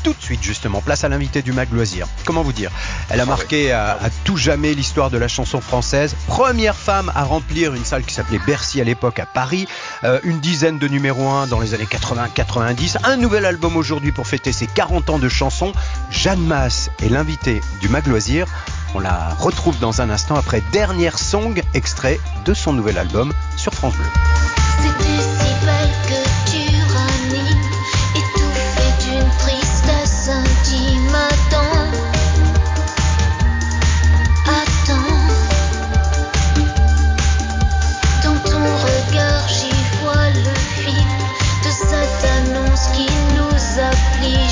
tout de suite justement, place à l'invité du Mag Loisir. Comment vous dire ? Elle a marqué à tout jamais l'histoire de la chanson française. Première femme à remplir une salle qui s'appelait Bercy à l'époque à Paris. Une dizaine de numéros 1 dans les années 80-90. Un nouvel album aujourd'hui pour fêter ses 40 ans de chansons. Jeanne Masse est l'invitée du Mag Loisir. On la retrouve dans un instant après Dernière Song, extrait de son nouvel album sur France Bleu. C'était si belle que tyrannie, étouffée d'une tristesse intime. Attends, dans ton regard j'y vois le fil de cette annonce qui nous afflige.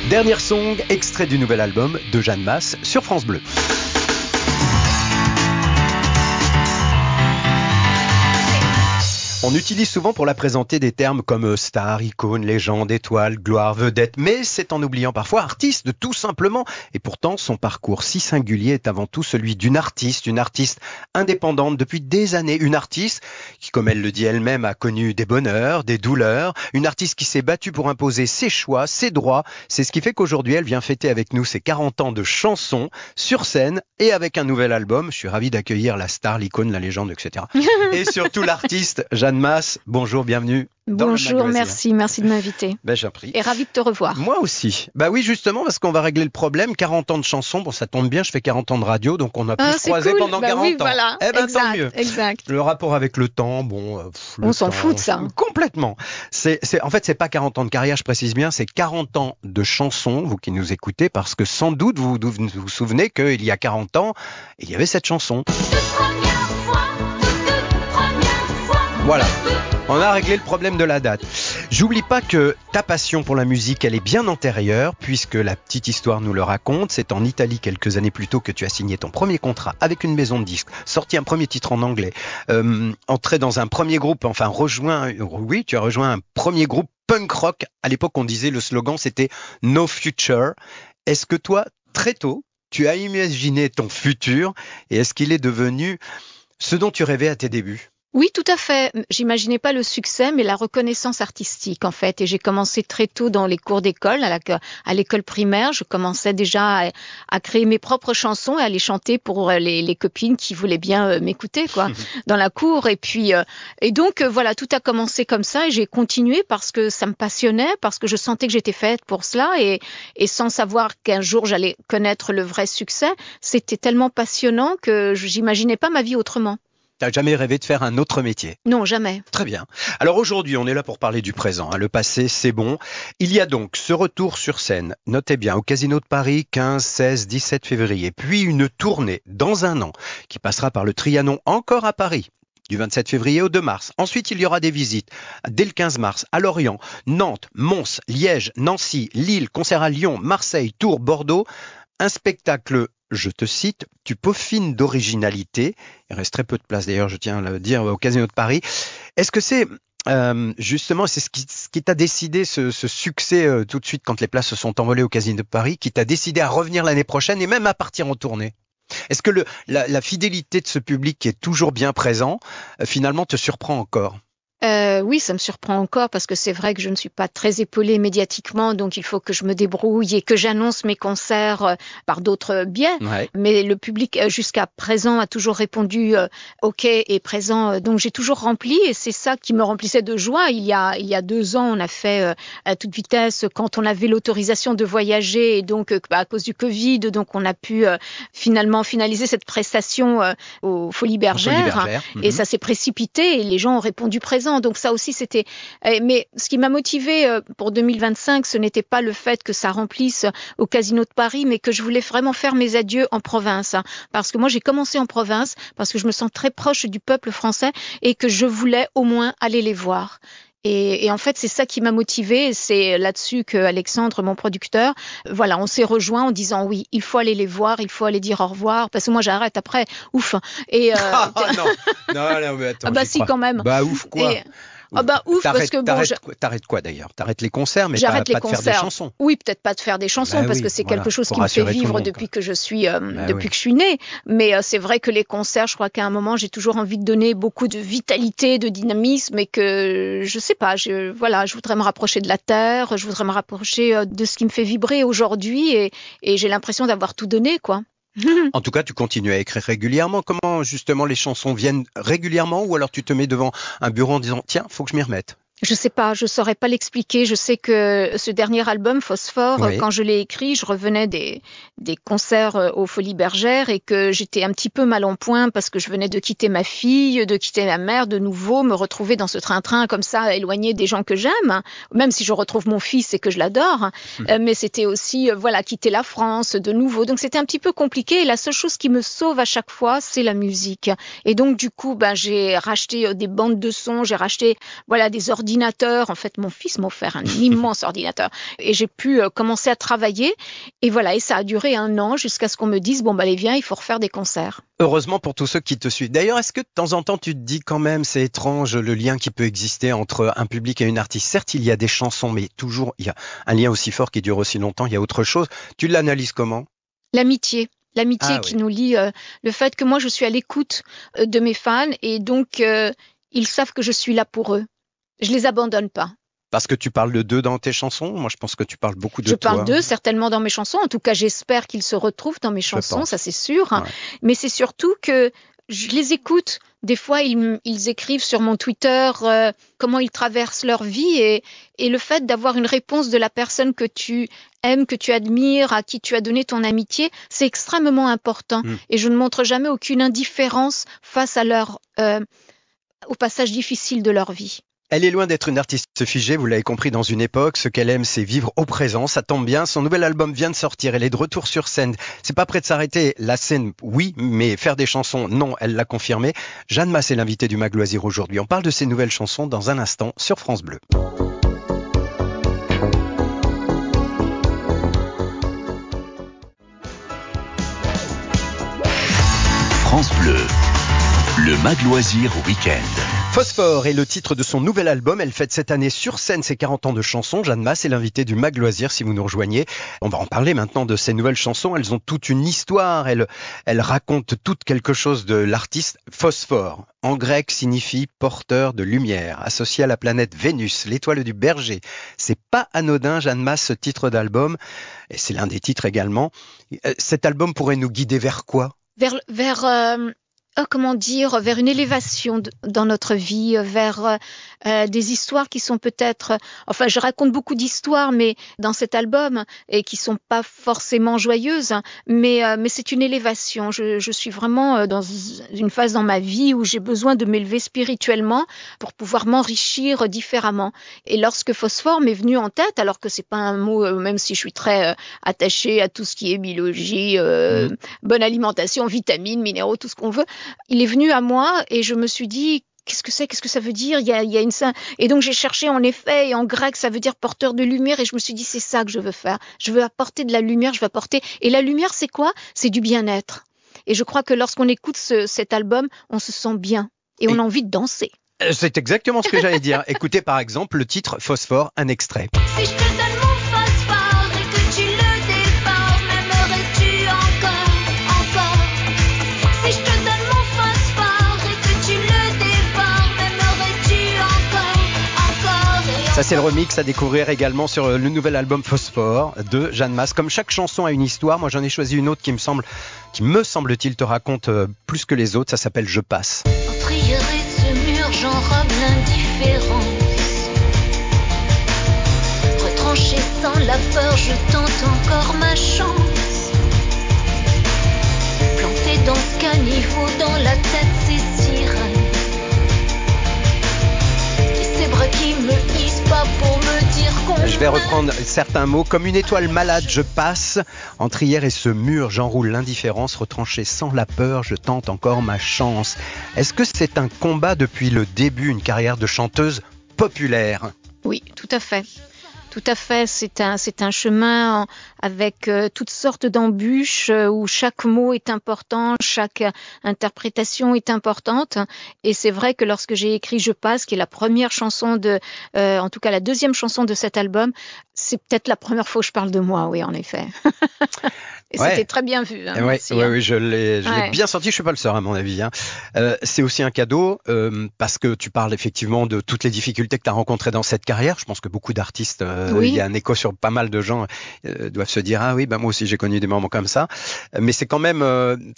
Dernière Song, extrait du nouvel album de Jeanne Masse sur France Bleu. On utilise souvent pour la présenter des termes comme star, icône, légende, étoile, gloire, vedette, mais c'est en oubliant parfois artiste tout simplement. Et pourtant, son parcours si singulier est avant tout celui d'une artiste indépendante depuis des années, une artiste qui, comme elle le dit elle-même, a connu des bonheurs, des douleurs, une artiste qui s'est battue pour imposer ses choix, ses droits. C'est ce qui fait qu'aujourd'hui, elle vient fêter avec nous ses 40 ans de chansons sur scène et avec un nouvel album. Je suis ravi d'accueillir la star, l'icône, la légende, etc. Et surtout l'artiste Jeanne Jeanne Mas, bonjour, bienvenue. Bonjour, merci de m'inviter. J'en prie. Et ravi de te revoir. Moi aussi. Oui, justement, parce qu'on va régler le problème. 40 ans de chansons, bon, ça tombe bien, je fais 40 ans de radio, donc on a pu se croiser cool. pendant 40 oui, ans. Voilà. Exact, tant mieux. Exact. Le rapport avec le temps, on s'en fout de ça. Complètement. En fait, c'est pas 40 ans de carrière, je précise bien, c'est 40 ans de chansons, vous qui nous écoutez, parce que sans doute vous vous souvenez qu'il y a 40 ans, il y avait cette chanson. Voilà. On a réglé le problème de la date. J'oublie pas que ta passion pour la musique, elle est bien antérieure, puisque la petite histoire nous le raconte. C'est en Italie, quelques années plus tôt, que tu as signé ton premier contrat avec une maison de disques, sorti un premier titre en anglais, entré dans un premier groupe, tu as rejoint un premier groupe punk rock. À l'époque, on disait, le slogan, c'était « No Future ». Est-ce que toi, très tôt, tu as imaginé ton futur, et est-ce qu'il est devenu ce dont tu rêvais à tes débuts ? Oui, tout à fait. J'imaginais pas le succès, mais la reconnaissance artistique, en fait. Et j'ai commencé très tôt dans les cours d'école, à l'école primaire. Je commençais déjà à créer mes propres chansons et à les chanter pour les copines qui voulaient bien m'écouter, quoi, dans la cour. Et puis, voilà, tout a commencé comme ça et j'ai continué parce que ça me passionnait, parce que je sentais que j'étais faite pour cela et sans savoir qu'un jour j'allais connaître le vrai succès. C'était tellement passionnant que j'imaginais pas ma vie autrement. T'as jamais rêvé de faire un autre métier? Non, jamais. Très bien. Alors aujourd'hui, on est là pour parler du présent. Le passé, c'est bon. Il y a donc ce retour sur scène, notez bien, au Casino de Paris, 15, 16, 17 février. Puis une tournée dans un an qui passera par le Trianon, encore à Paris, du 27 février au 2 mars. Ensuite, il y aura des visites dès le 15 mars à Lorient, Nantes, Mons, Liège, Nancy, Lille, concert à Lyon, Marseille, Tours, Bordeaux. Un spectacle, je te cite, tu peaufines d'originalité. Il reste très peu de place d'ailleurs, je tiens à le dire, au Casino de Paris. Est-ce que c'est justement, c'est ce qui t'a décidé, ce succès tout de suite quand les places se sont envolées au Casino de Paris, qui t'a décidé à revenir l'année prochaine et même à partir en tournée? Est-ce que la fidélité de ce public qui est toujours bien présent, finalement te surprend encore? Oui, ça me surprend encore parce que c'est vrai que je ne suis pas très épaulée médiatiquement, donc il faut que je me débrouille et que j'annonce mes concerts par d'autres biais. Ouais. Mais le public jusqu'à présent a toujours répondu OK et présent, donc j'ai toujours rempli et c'est ça qui me remplissait de joie. Il y a 2 ans, on a fait à toute vitesse quand on avait l'autorisation de voyager et donc à cause du Covid, donc on a pu finalement finaliser cette prestation aux Folies Bergères. Et ça s'est précipité et les gens ont répondu présent. Donc ça aussi c'était. Mais ce qui m'a motivée pour 2025, ce n'était pas le fait que ça remplisse au Casino de Paris, mais que je voulais vraiment faire mes adieux en province. Parce que moi j'ai commencé en province, parce que je me sens très proche du peuple français et que je voulais au moins aller les voir. Et en fait, c'est ça qui m'a motivée. C'est là-dessus que Alexandre, mon producteur, voilà, on s'est rejoint en disant oui, il faut aller les voir, il faut aller dire au revoir. Parce que moi, j'arrête après. Ouf. Et non, mais attends. Ah bah si, quand même. Bah ouf quoi. Ouf, parce que bon, t'arrêtes quoi d'ailleurs? T'arrêtes les concerts, mais j'arrête pas de faire des chansons. Oui, peut-être pas de faire des chansons, parce que c'est quelque chose qui me fait vivre depuis que je suis que je suis née. Mais c'est vrai que les concerts, je crois qu'à un moment, j'ai toujours envie de donner beaucoup de vitalité, de dynamisme, et que je sais pas, je voudrais me rapprocher de la terre, je voudrais me rapprocher de ce qui me fait vibrer aujourd'hui, et j'ai l'impression d'avoir tout donné, quoi. En tout cas, tu continues à écrire régulièrement. Comment justement les chansons viennent régulièrement, ou alors tu te mets devant un bureau en disant tiens, faut que je m'y remette? Je sais pas, je saurais pas l'expliquer. Je sais que ce dernier album, Phosphore, oui, quand je l'ai écrit, je revenais des concerts aux Folies Bergères et que j'étais un petit peu mal en point parce que je venais de quitter ma fille, de quitter ma mère, de nouveau me retrouver dans ce train-train comme ça, éloigné des gens que j'aime, même si je retrouve mon fils et que je l'adore. Mais c'était aussi, quitter la France de nouveau. Donc c'était un petit peu compliqué et la seule chose qui me sauve à chaque fois, c'est la musique. Et donc du coup, j'ai racheté des bandes de sons, j'ai racheté, des ordinateurs. En fait, mon fils m'a offert un immense ordinateur et j'ai pu commencer à travailler et ça a duré 1 an jusqu'à ce qu'on me dise allez viens, il faut refaire des concerts. Heureusement pour tous ceux qui te suivent. D'ailleurs, est-ce que de temps en temps tu te dis quand même, c'est étrange le lien qui peut exister entre un public et une artiste? Certes, il y a des chansons, mais toujours il y a un lien aussi fort qui dure aussi longtemps, il y a autre chose. Tu l'analyses comment? L'amitié qui nous lie, le fait que moi je suis à l'écoute de mes fans et donc ils savent que je suis là pour eux. Je les abandonne pas. Parce que tu parles d'eux dans tes chansons? Moi, je pense que tu parles beaucoup de toi. Je parle d'eux certainement dans mes chansons. En tout cas, j'espère qu'ils se retrouvent dans mes chansons, ça c'est sûr. Ouais. Mais c'est surtout que je les écoute. Des fois, ils écrivent sur mon Twitter comment ils traversent leur vie et le fait d'avoir une réponse de la personne que tu aimes, que tu admires, à qui tu as donné ton amitié, c'est extrêmement important. Et je ne montre jamais aucune indifférence face à au passage difficile de leur vie. Elle est loin d'être une artiste figée, vous l'avez compris, dans une époque. Ce qu'elle aime, c'est vivre au présent. Ça tombe bien, son nouvel album vient de sortir. Elle est de retour sur scène. C'est pas près de s'arrêter. La scène, oui, mais faire des chansons, non, elle l'a confirmé. Jeanne Mas est l'invitée du Mag Loisir aujourd'hui. On parle de ses nouvelles chansons dans un instant sur France Bleu. France Bleu, le Mag Loisir au week-end. Phosphore est le titre de son nouvel album. Elle fête cette année sur scène ses 40 ans de chansons. Jeanne Mas est l'invitée du Mag Loisir si vous nous rejoignez. On va en parler maintenant de ces nouvelles chansons. Elles ont toute une histoire. Elles racontent toutes quelque chose de l'artiste. Phosphore, en grec, signifie porteur de lumière, associé à la planète Vénus, l'étoile du berger. C'est pas anodin, Jeanne Mas, ce titre d'album. Et c'est l'un des titres également. Cet album pourrait nous guider vers quoi ? Vers une élévation dans notre vie, vers des histoires qui sont peut-être... Enfin, je raconte beaucoup d'histoires mais dans cet album et qui sont pas forcément joyeuses, mais c'est une élévation. Je suis vraiment dans une phase dans ma vie où j'ai besoin de m'élever spirituellement pour pouvoir m'enrichir différemment. Et lorsque Phosphore m'est venu en tête, alors que c'est pas un mot, même si je suis très attachée à tout ce qui est biologie, bonne alimentation, vitamines, minéraux, tout ce qu'on veut, il est venu à moi et je me suis dit qu'est-ce que ça veut dire ? Il y a une et donc j'ai cherché en effet, et en grec ça veut dire porteur de lumière, et je me suis dit c'est ça que je veux faire. Je veux apporter de la lumière, et la lumière c'est quoi ? C'est du bien-être. Et je crois que lorsqu'on écoute cet album, on se sent bien et on a envie de danser. C'est exactement ce que j'allais dire. Écoutez par exemple le titre Phosphore, un extrait. Si je te donne mon phosphore et que tu le dévores, m'aimerais-tu encore ? Si je te donne mon phosphore et que tu le dévores, m'aimerais-tu encore ? Ça c'est le remix à découvrir également sur le nouvel album Phosphore de Jeanne Mas. Comme chaque chanson a une histoire, moi j'en ai choisi une autre qui me semble-t-il te raconte plus que les autres. Ça s'appelle Je passe. Entre hier et ce mur, j'enrobe l'indifférence. Retranché sans la peur, je tente encore ma chance. Planté dans ce caniveau, dans la tête c'est sirène. Et ces bras qui me hissent pas pour me dire qu'on... Je vais reprendre certains mots. Comme une étoile malade, je passe. Entre hier et ce mur, j'enroule l'indifférence. Retranché sans la peur, je tente encore ma chance. Est-ce que c'est un combat depuis le début, une carrière de chanteuse populaire ? Oui, tout à fait. Tout à fait, c'est un chemin avec toutes sortes d'embûches où chaque mot est important, chaque interprétation est importante. Et c'est vrai que lorsque j'ai écrit Je passe, qui est la première chanson en tout cas la deuxième chanson de cet album, c'est peut-être la première fois que je parle de moi, oui, en effet. Et c'était très bien vu. Hein, oui, je l'ai bien senti. Je suis pas le seul à mon avis. Hein. C'est aussi un cadeau parce que tu parles effectivement de toutes les difficultés que tu as rencontrées dans cette carrière. Je pense que beaucoup d'artistes, il y a un écho sur pas mal de gens doivent se dire ah oui, moi aussi j'ai connu des moments comme ça. Mais c'est quand même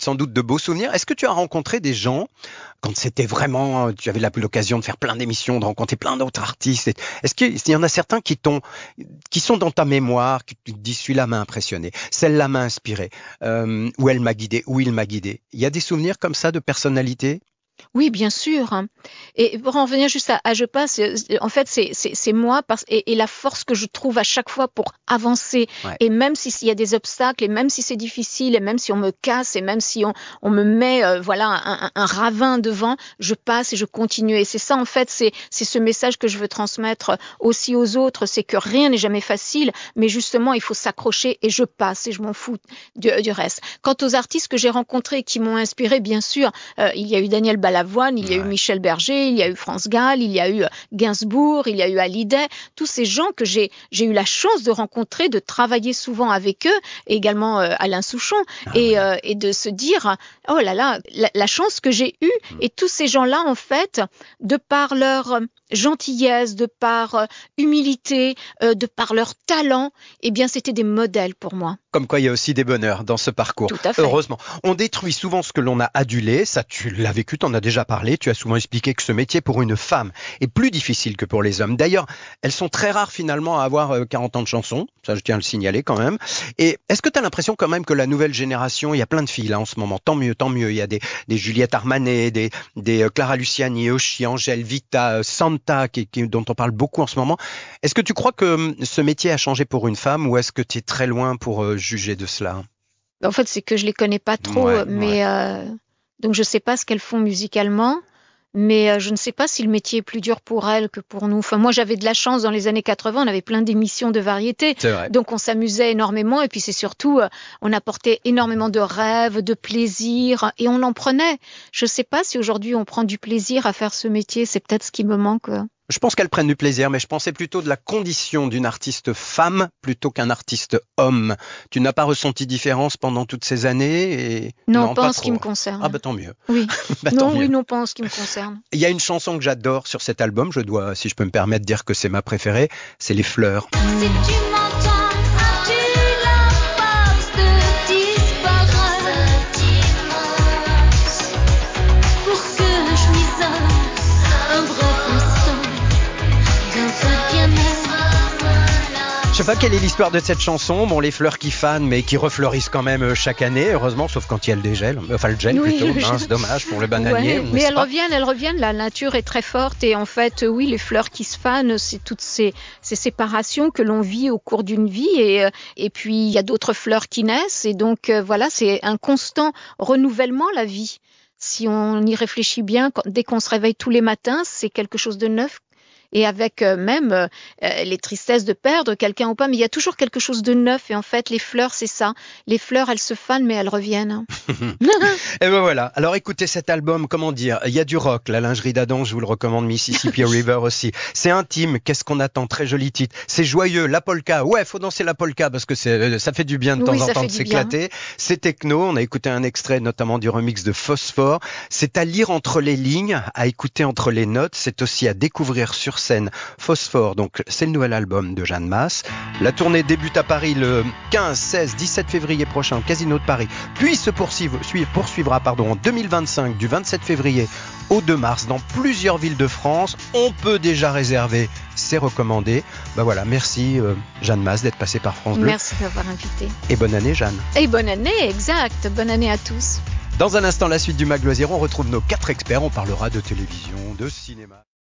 sans doute de beaux souvenirs. Est-ce que tu as rencontré des gens quand c'était vraiment, tu avais l'occasion de faire plein d'émissions, de rencontrer plein d'autres artistes. Est-ce qu'il y en a certains qui sont dans ta mémoire, qui te disent celui-là m'a impressionné, celle-là m'a inspiré, ou elle m'a guidé, ou il m'a guidé. Il y a des souvenirs comme ça de personnalité? Oui, bien sûr. Et pour en revenir juste à Je passe, en fait, c'est moi et la force que je trouve à chaque fois pour avancer. Ouais. Et même s'il y a des obstacles, et même si c'est difficile, et même si on me casse, et même si on me met un ravin devant, je passe et je continue. Et c'est ça, en fait, c'est ce message que je veux transmettre aussi aux autres, c'est que rien n'est jamais facile, mais justement, il faut s'accrocher et je passe et je m'en fous du reste. Quant aux artistes que j'ai rencontrés qui m'ont inspiré, bien sûr, il y a eu Daniel Balavoine Balavoine, il y a eu Michel Berger, il y a eu France Gall, il y a eu Gainsbourg, il y a eu Hallyday, tous ces gens que j'ai eu la chance de rencontrer, de travailler souvent avec eux, et également Alain Souchon, et de se dire, oh là là, la chance que j'ai eue, et tous ces gens-là, en fait, de par leur gentillesse, de par humilité, de par leur talent, eh bien, c'était des modèles pour moi. Comme quoi, il y a aussi des bonheurs dans ce parcours. Tout à fait. Heureusement. On détruit souvent ce que l'on a adulé. Ça, tu l'as vécu, tu en as déjà parlé. Tu as souvent expliqué que ce métier pour une femme est plus difficile que pour les hommes. D'ailleurs, elles sont très rares finalement à avoir 40 ans de chansons. Ça, je tiens à le signaler quand même. Et est-ce que tu as l'impression quand même que la nouvelle génération, il y a plein de filles là en ce moment. Tant mieux, tant mieux. Il y a des Juliette Armanet, des Clara Luciani, Oshie, Angèle, Vita, Santa, dont on parle beaucoup en ce moment. Est-ce que tu crois que ce métier a changé pour une femme ou est-ce que tu es très loin pour juger de cela? En fait, c'est que je les connais pas trop, mais donc je sais pas ce qu'elles font musicalement, mais je ne sais pas si le métier est plus dur pour elles que pour nous. Enfin, moi, j'avais de la chance dans les années 80, on avait plein d'émissions de variété, donc on s'amusait énormément, et puis c'est surtout, on apportait énormément de rêves, de plaisir, et on en prenait. Je sais pas si aujourd'hui on prend du plaisir à faire ce métier, c'est peut-être ce qui me manque. Je pense qu'elles prennent du plaisir, mais je pensais plutôt de la condition d'une artiste femme plutôt qu'un artiste homme. Tu n'as pas ressenti différence pendant toutes ces années Non, pas en ce qui me concerne. Ah bah tant mieux. Oui. Bah, non, pas en ce qui me concerne. Il y a une chanson que j'adore sur cet album, je dois, si je peux me permettre, dire que c'est ma préférée, c'est Les Fleurs. Si tu m'entends, as-tu la force de disparaître pour que je m'isole un bref instant dans ce bien-être? Je sais pas quelle est l'histoire de cette chanson. Bon, les fleurs qui fanent, mais qui refleurissent quand même chaque année, heureusement, sauf quand il y a le dégel. Enfin, le gel plutôt. C'est dommage pour le bananier. Mais elles reviennent. La nature est très forte et en fait, oui, les fleurs qui se fanent, c'est toutes ces séparations que l'on vit au cours d'une vie et puis il y a d'autres fleurs qui naissent et donc voilà, c'est un constant renouvellement la vie. Si on y réfléchit bien, dès qu'on se réveille tous les matins, c'est quelque chose de neuf. Et avec même les tristesses de perdre quelqu'un ou pas, mais il y a toujours quelque chose de neuf. Et en fait, les fleurs, c'est ça. Les fleurs, elles se fanent, mais elles reviennent. Et ben voilà. Alors écoutez cet album, comment dire, il y a du rock, la lingerie d'Adam, je vous le recommande, Mississippi River aussi. C'est intime, qu'est-ce qu'on attend, très joli titre. C'est joyeux, la polka, ouais, faut danser la polka parce que ça fait du bien de temps en temps de s'éclater. C'est techno, on a écouté un extrait notamment du remix de Phosphore. C'est à lire entre les lignes, à écouter entre les notes, c'est aussi à découvrir sur scène. Phosphore, donc c'est le nouvel album de Jeanne Masse. La tournée débute à Paris le 15, 16, 17 février prochain au Casino de Paris, puis se poursuivra en 2025 du 27 février au 2 mars dans plusieurs villes de France. On peut déjà réserver, c'est recommandé. Ben voilà, merci Jeanne Masse d'être passée par France Bleu. Merci d'avoir invité. Et bonne année Jeanne. Et bonne année, exact. Bonne année à tous. Dans un instant, la suite du Mag Loisir, on retrouve nos 4 experts. On parlera de télévision, de cinéma.